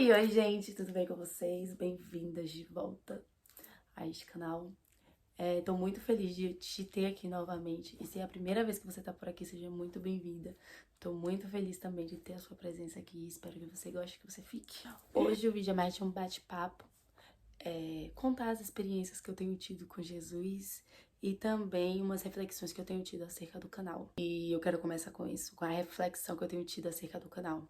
Oi, gente, tudo bem com vocês? Bem-vindas de volta a este canal. Tô muito feliz de te ter aqui novamente. E se é a primeira vez que você tá por aqui, seja muito bem-vinda. Tô muito feliz também de ter a sua presença aqui. Espero que você goste, que você fique. Hoje o vídeo é mais de um bate-papo. Contar as experiências que eu tenho tido com Jesus e também umas reflexões que eu tenho tido acerca do canal. E eu quero começar com isso, com a reflexão que eu tenho tido acerca do canal.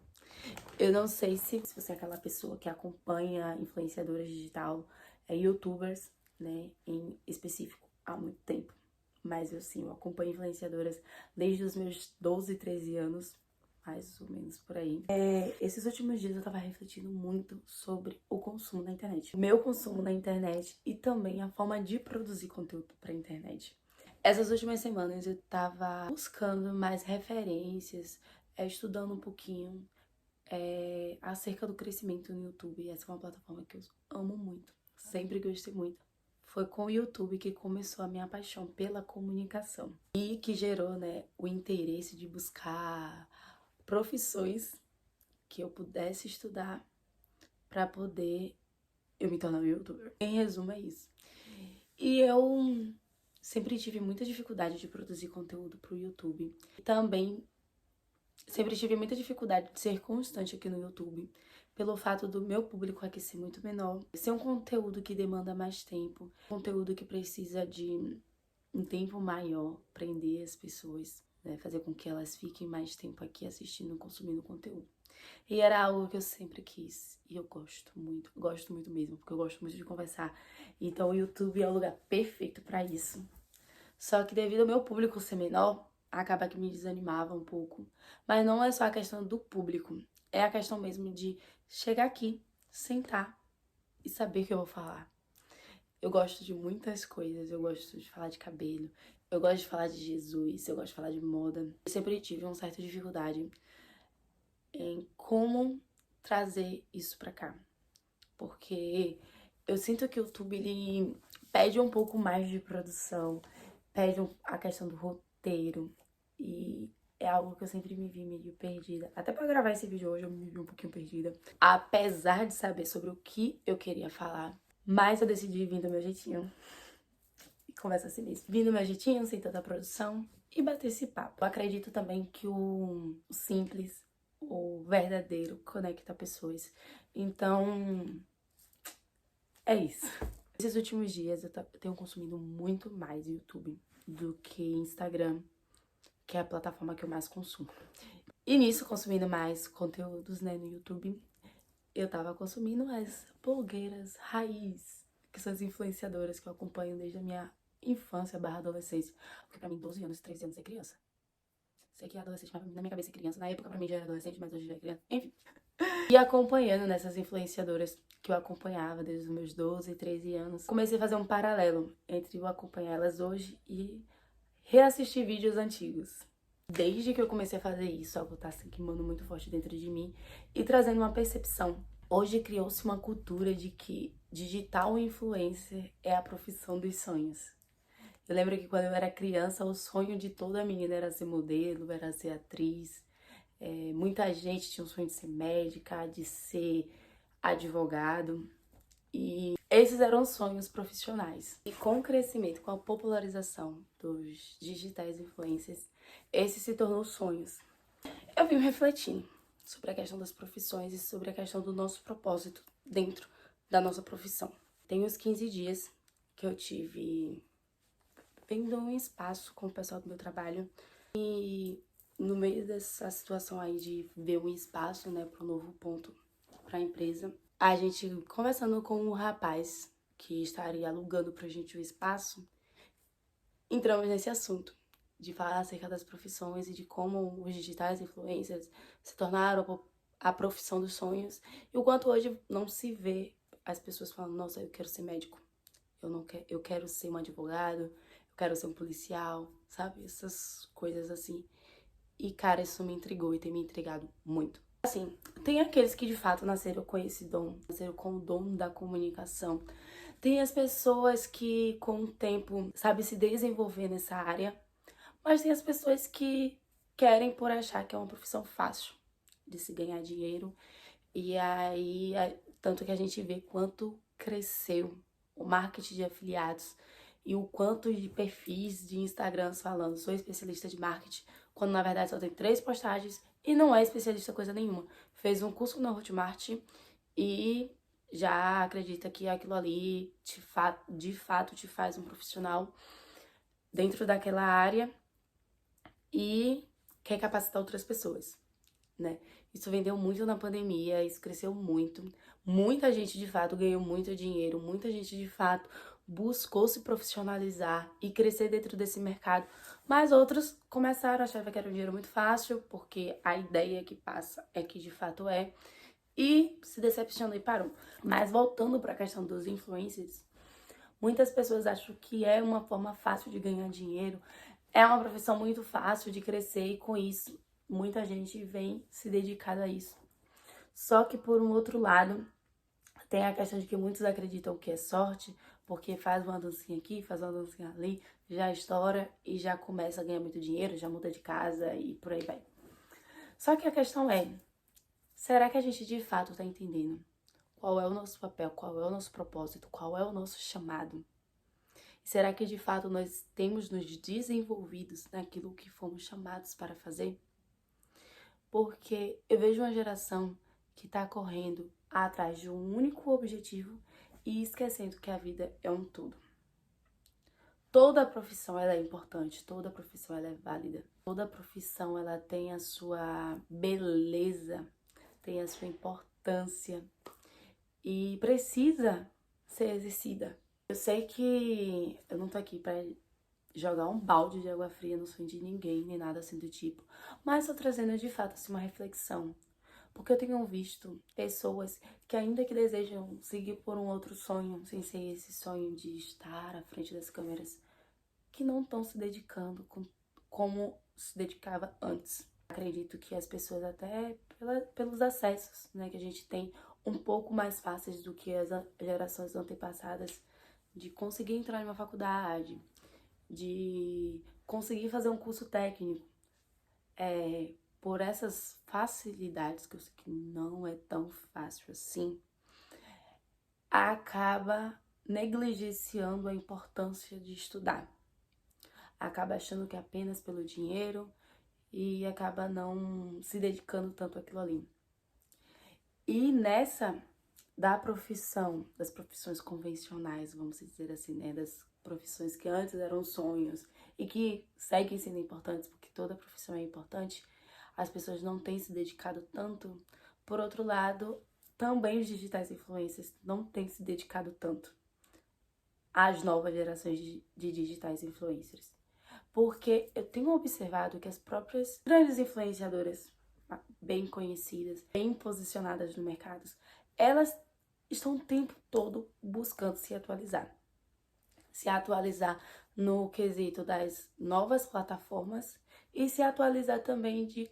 Eu não sei se você é aquela pessoa que acompanha influenciadoras digital, youtubers, né, em específico, há muito tempo. Mas eu acompanho influenciadoras desde os meus 12, 13 anos, mais ou menos por aí. Esses últimos dias eu tava refletindo muito sobre o consumo na internet. O meu consumo na internet e também a forma de produzir conteúdo pra internet. Essas últimas semanas eu tava buscando mais referências, estudando um pouquinho acerca do crescimento no YouTube. Essa é uma plataforma que eu amo muito, sempre gostei muito. Foi com o YouTube que começou a minha paixão pela comunicação e que gerou, né, o interesse de buscar profissões que eu pudesse estudar para poder eu me tornar um YouTuber. Em resumo, é isso. E eu sempre tive muita dificuldade de produzir conteúdo pro YouTube. Também sempre tive muita dificuldade de ser constante aqui no YouTube, pelo fato do meu público aqui ser muito menor, ser um conteúdo que demanda mais tempo, conteúdo que precisa de um tempo maior, prender as pessoas, né, fazer com que elas fiquem mais tempo aqui assistindo, consumindo conteúdo. E era algo que eu sempre quis, e eu gosto muito mesmo, porque eu gosto muito de conversar. Então o YouTube é o lugar perfeito para isso. Só que devido ao meu público ser menor, acaba que me desanimava um pouco. Mas não é só a questão do público, é a questão mesmo de chegar aqui, sentar e saber o que eu vou falar. Eu gosto de muitas coisas, eu gosto de falar de cabelo, eu gosto de falar de Jesus, eu gosto de falar de moda. Eu sempre tive uma certa dificuldade em como trazer isso pra cá. Porque eu sinto que o YouTube, ele pede um pouco mais de produção, pede a questão do roteiro, e é algo que eu sempre me vi meio perdida. Até pra gravar esse vídeo hoje eu me vi um pouquinho perdida, apesar de saber sobre o que eu queria falar. Mas eu decidi vir do meu jeitinho, e começa assim mesmo. Vim do meu jeitinho, sem tanta produção, e bater esse papo. Eu acredito também que o simples, o verdadeiro, conecta pessoas. Então, é isso. Esses últimos dias eu tenho consumido muito mais YouTube do que Instagram, que é a plataforma que eu mais consumo. E nisso, consumindo mais conteúdos, né, no YouTube, eu tava consumindo as blogueiras raiz, que são as influenciadoras que eu acompanho desde a minha infância / adolescência. Porque pra mim, 12 anos, 13 anos é criança. Sei que é adolescente, mas na minha cabeça é criança. Na época pra mim já era adolescente, mas hoje já é criança. Enfim. E acompanhando nessas influenciadoras que eu acompanhava desde os meus 12, 13 anos, comecei a fazer um paralelo entre eu acompanhar elas hoje e reassistir vídeos antigos. Desde que eu comecei a fazer isso, algo tá se queimando muito forte dentro de mim e trazendo uma percepção. Hoje criou-se uma cultura de que digital influencer é a profissão dos sonhos. Eu lembro que quando eu era criança, o sonho de toda menina era ser modelo, era ser atriz. Muita gente tinha o sonho de ser médica, de ser advogado. E esses eram sonhos profissionais. E com o crescimento, com a popularização dos digitais influencers, esse se tornou sonhos. Eu vim refletindo sobre a questão das profissões e sobre a questão do nosso propósito dentro da nossa profissão. Tem uns 15 dias que eu tive vendo um espaço com o pessoal do meu trabalho e no meio dessa situação aí de ver um espaço, né, para um novo ponto para a empresa, a gente conversando com o rapaz que estaria alugando pra gente o espaço, entramos nesse assunto de falar acerca das profissões e de como os digitais influencers se tornaram a profissão dos sonhos e o quanto hoje não se vê as pessoas falando, nossa, eu quero ser médico, eu quero ser um advogado, eu quero ser um policial, sabe? Essas coisas assim. E, cara, isso me intrigou e tem me intrigado muito. Assim, tem aqueles que de fato nasceram com esse dom, nasceram com o dom da comunicação. Tem as pessoas que com o tempo sabem se desenvolver nessa área, mas tem as pessoas que querem por achar que é uma profissão fácil de se ganhar dinheiro E aí, tanto que a gente vê quanto cresceu o marketing de afiliados e o quanto de perfis de Instagrams falando, sou especialista de marketing, quando na verdade só tem 3 postagens e não é especialista coisa nenhuma. Fez um curso na Hotmart e já acredita que aquilo ali de fato te faz um profissional dentro daquela área e quer capacitar outras pessoas, né? Isso vendeu muito na pandemia, isso cresceu muito. Muita gente de fato ganhou muito dinheiro, muita gente de fato buscou se profissionalizar e crescer dentro desse mercado, mas outros começaram a achar que era um dinheiro muito fácil, porque a ideia que passa é que de fato é, e se decepcionou e parou. Mas voltando para a questão dos influencers, muitas pessoas acham que é uma forma fácil de ganhar dinheiro, é uma profissão muito fácil de crescer e com isso muita gente vem se dedicando a isso. Só que por um outro lado, tem a questão de que muitos acreditam que é sorte, porque faz uma dancinha aqui, faz uma dancinha ali, já estoura e já começa a ganhar muito dinheiro, já muda de casa e por aí vai. Só que a questão é, será que a gente de fato tá entendendo qual é o nosso papel, qual é o nosso propósito, qual é o nosso chamado? Será que de fato nós temos nos desenvolvidos naquilo que fomos chamados para fazer? Porque eu vejo uma geração que está correndo atrás de um único objetivo e esquecendo que a vida é um todo. Toda profissão ela é importante, toda profissão ela é válida, toda profissão ela tem a sua beleza, tem a sua importância e precisa ser exercida. Eu sei que eu não tô aqui para jogar um balde de água fria no sonho de ninguém, nem nada assim do tipo, mas tô trazendo de fato assim, uma reflexão. Porque eu tenho visto pessoas que ainda que desejam seguir por um outro sonho, sem ser esse sonho de estar à frente das câmeras, que não estão se dedicando como se dedicava antes. Acredito que as pessoas até pelos acessos, né, que a gente tem um pouco mais fáceis do que as gerações antepassadas, de conseguir entrar em uma faculdade, de conseguir fazer um curso técnico, por essas facilidades, que eu sei que não é tão fácil assim, acaba negligenciando a importância de estudar. Acaba achando que é apenas pelo dinheiro e acaba não se dedicando tanto àquilo ali. E nessa das profissões convencionais, vamos dizer assim, né, das profissões que antes eram sonhos e que seguem sendo importantes, porque toda profissão é importante, as pessoas não têm se dedicado tanto. Por outro lado, também os digitais influencers não têm se dedicado tanto às novas gerações de digitais influencers. Porque eu tenho observado que as próprias grandes influenciadoras, bem conhecidas, bem posicionadas no mercado, elas estão o tempo todo buscando se atualizar. Se atualizar no quesito das novas plataformas e se atualizar também de,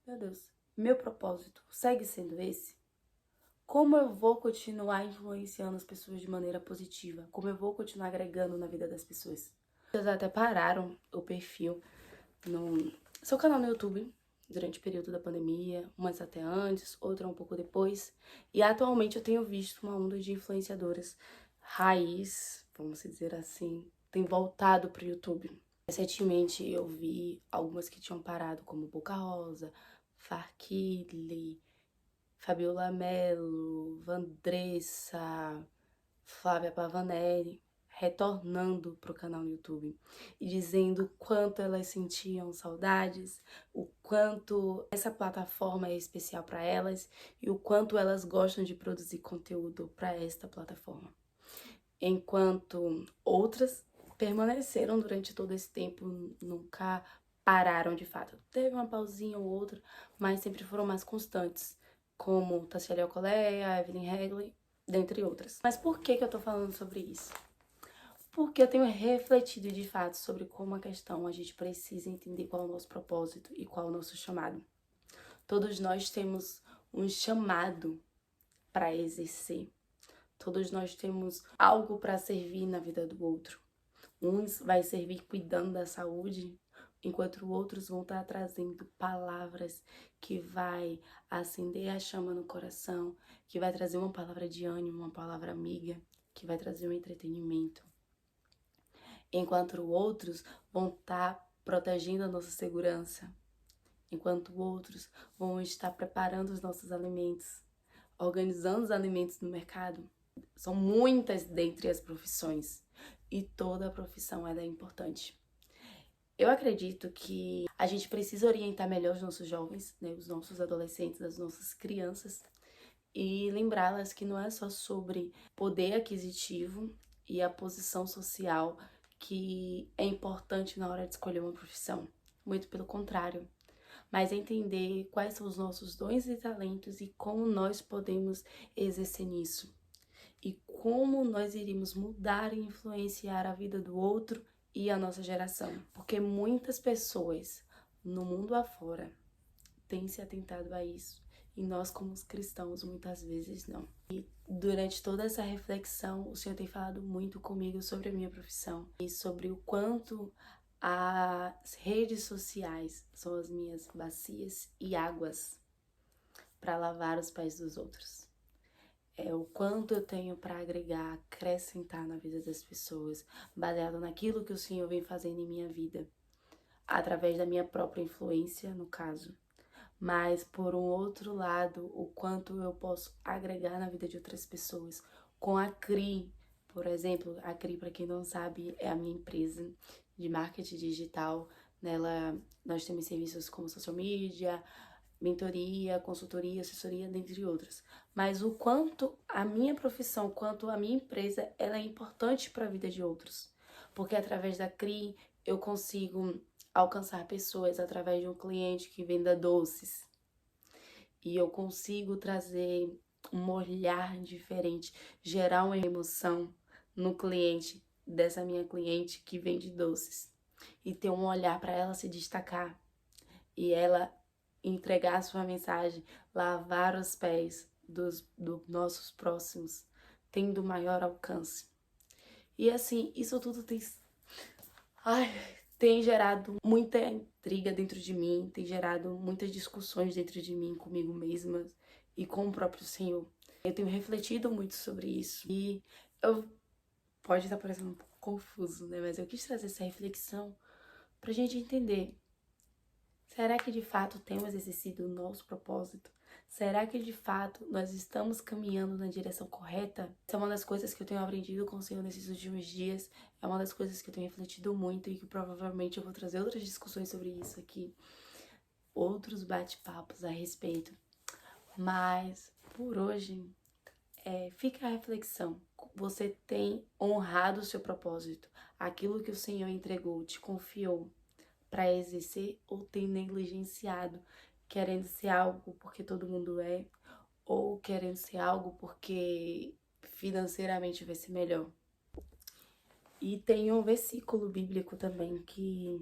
meu Deus, meu propósito segue sendo esse? Como eu vou continuar influenciando as pessoas de maneira positiva? Como eu vou continuar agregando na vida das pessoas? Eles até pararam o perfil no seu canal no YouTube durante o período da pandemia, umas até antes, outra um pouco depois. E atualmente eu tenho visto uma onda de influenciadoras raiz, vamos dizer assim, tem voltado pro YouTube. Recentemente eu vi algumas que tinham parado, como Boca Rosa, Farkile, Fabiola Mello, Vandressa, Flávia Pavanelli, retornando pro canal no YouTube e dizendo o quanto elas sentiam saudades, o quanto essa plataforma é especial para elas e o quanto elas gostam de produzir conteúdo para esta plataforma. Enquanto outras permaneceram durante todo esse tempo, nunca pararam de fato. Teve uma pausinha ou outra, mas sempre foram mais constantes, como Tassiele Alcolea, Evelyn Hagley, dentre outras. Mas por que eu tô falando sobre isso? Porque eu tenho refletido de fato sobre como a gente precisa entender qual é o nosso propósito e qual é o nosso chamado. Todos nós temos um chamado para exercer. Todos nós temos algo para servir na vida do outro. Uns vai servir cuidando da saúde, enquanto outros vão estar trazendo palavras que vai acender a chama no coração, que vai trazer uma palavra de ânimo, uma palavra amiga, que vai trazer um entretenimento. Enquanto outros vão estar protegendo a nossa segurança, enquanto outros vão estar preparando os nossos alimentos, organizando os alimentos no mercado. São muitas dentre as profissões e toda profissão é importante. Eu acredito que a gente precisa orientar melhor os nossos jovens, né, os nossos adolescentes, as nossas crianças, e lembrá-las que não é só sobre poder aquisitivo e a posição social que é importante na hora de escolher uma profissão. Muito pelo contrário. Mas entender quais são os nossos dons e talentos e como nós podemos exercer nisso. E como nós iríamos mudar e influenciar a vida do outro e a nossa geração. Porque muitas pessoas no mundo afora têm se atentado a isso. E nós, como os cristãos, muitas vezes não. E durante toda essa reflexão, o Senhor tem falado muito comigo sobre a minha profissão. E sobre o quanto as redes sociais são as minhas bacias e águas para lavar os pés dos outros. É o quanto eu tenho para agregar, acrescentar na vida das pessoas, baseado naquilo que o Senhor vem fazendo em minha vida, através da minha própria influência, no caso. Mas, por um outro lado, o quanto eu posso agregar na vida de outras pessoas. Com a CRI, por exemplo, a CRI, para quem não sabe, é a minha empresa de marketing digital. Nela, nós temos serviços como social media, mentoria, consultoria, assessoria, dentre outros. Mas o quanto a minha profissão, quanto a minha empresa, ela é importante para a vida de outros. Porque através da CRI, eu consigo alcançar pessoas através de um cliente que venda doces. E eu consigo trazer um olhar diferente, gerar uma emoção no cliente, dessa minha cliente que vende doces. E ter um olhar para ela se destacar. E ela entregar a sua mensagem, lavar os pés dos nossos próximos, tendo maior alcance. E assim, isso tudo tem gerado muita intriga dentro de mim, tem gerado muitas discussões dentro de mim, comigo mesma e com o próprio Senhor. Eu tenho refletido muito sobre isso e pode estar parecendo um pouco confuso, né? Mas eu quis trazer essa reflexão pra gente entender. Será que de fato temos exercido o nosso propósito? Será que de fato nós estamos caminhando na direção correta? Essa é uma das coisas que eu tenho aprendido com o Senhor nesses últimos dias. É uma das coisas que eu tenho refletido muito e que provavelmente eu vou trazer outras discussões sobre isso aqui. Outros bate-papos a respeito. Mas por hoje, fica a reflexão. Você tem honrado o seu propósito? Aquilo que o Senhor entregou, te confiou para exercer, ou tem negligenciado, querendo ser algo porque todo mundo é, ou querendo ser algo porque financeiramente vai ser melhor. E tem um versículo bíblico também que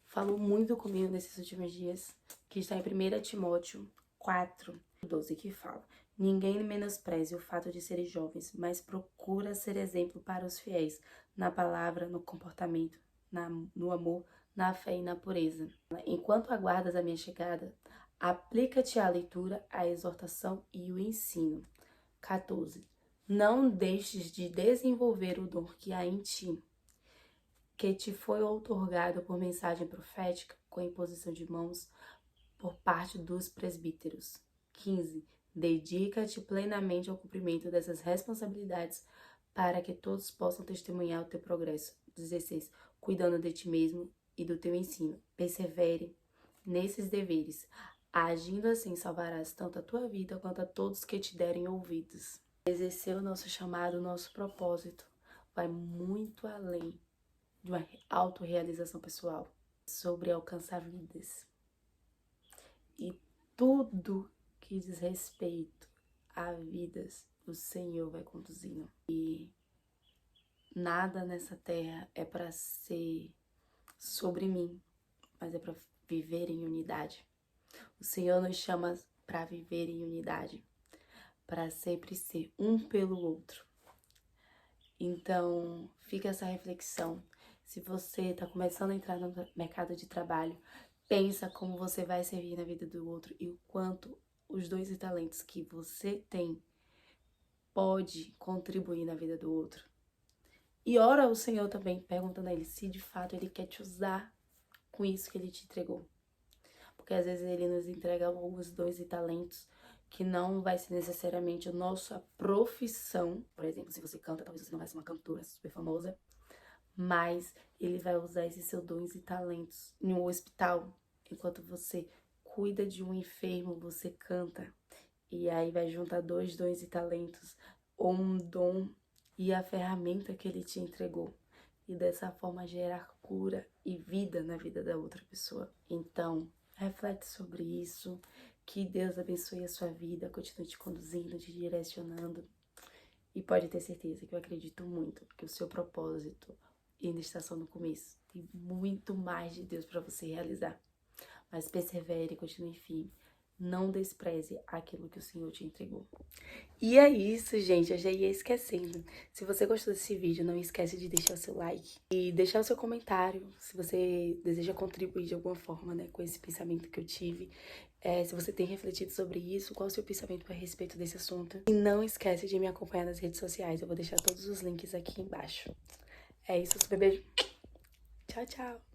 falou muito comigo nesses últimos dias, que está em 1 Timóteo 4:12, que fala: ninguém menospreze o fato de serem jovens, mas procura ser exemplo para os fiéis, na palavra, no comportamento, no amor, na fé e na pureza. Enquanto aguardas a minha chegada, aplica-te à leitura, à exortação e o ensino. 14. Não deixes de desenvolver o dom que há em ti, que te foi outorgado por mensagem profética, com imposição de mãos, por parte dos presbíteros. 15. Dedica-te plenamente ao cumprimento dessas responsabilidades, para que todos possam testemunhar o teu progresso. 16. Cuidando de ti mesmo e do teu ensino. Persevere nesses deveres. Agindo assim, salvarás tanto a tua vida quanto a todos que te derem ouvidos. Exercer o nosso chamado, o nosso propósito, vai muito além de uma autorrealização pessoal, sobre alcançar vidas. E tudo que diz respeito a vidas, o Senhor vai conduzindo. E nada nessa terra é para ser sobre mim, mas é para viver em unidade. O Senhor nos chama para viver em unidade, para sempre ser um pelo outro. Então, fica essa reflexão. Se você tá começando a entrar no mercado de trabalho, pensa como você vai servir na vida do outro e o quanto os dons e talentos que você tem pode contribuir na vida do outro. E ora ao Senhor também, perguntando a Ele se de fato Ele quer te usar com isso que Ele te entregou. Porque às vezes Ele nos entrega alguns dons e talentos que não vai ser necessariamente a nossa profissão. Por exemplo, se você canta, talvez você não vai ser uma cantora super famosa, mas Ele vai usar esses seus dons e talentos em um hospital. Enquanto você cuida de um enfermo, você canta. E aí vai juntar dois dons e talentos, ou um dom e a ferramenta que Ele te entregou. E dessa forma gerar cura e vida na vida da outra pessoa. Então, reflete sobre isso. Que Deus abençoe a sua vida, continue te conduzindo, te direcionando. E pode ter certeza que eu acredito muito que o seu propósito ainda está só no começo. Tem muito mais de Deus para você realizar. Mas persevere, continue firme. Não despreze aquilo que o Senhor te entregou. E é isso, gente. Eu já ia esquecendo. Se você gostou desse vídeo, não esquece de deixar o seu like e deixar o seu comentário se você deseja contribuir de alguma forma, né, com esse pensamento que eu tive. Se você tem refletido sobre isso, qual é o seu pensamento a respeito desse assunto. E não esquece de me acompanhar nas redes sociais. Eu vou deixar todos os links aqui embaixo. É isso, super beijo. Tchau, tchau.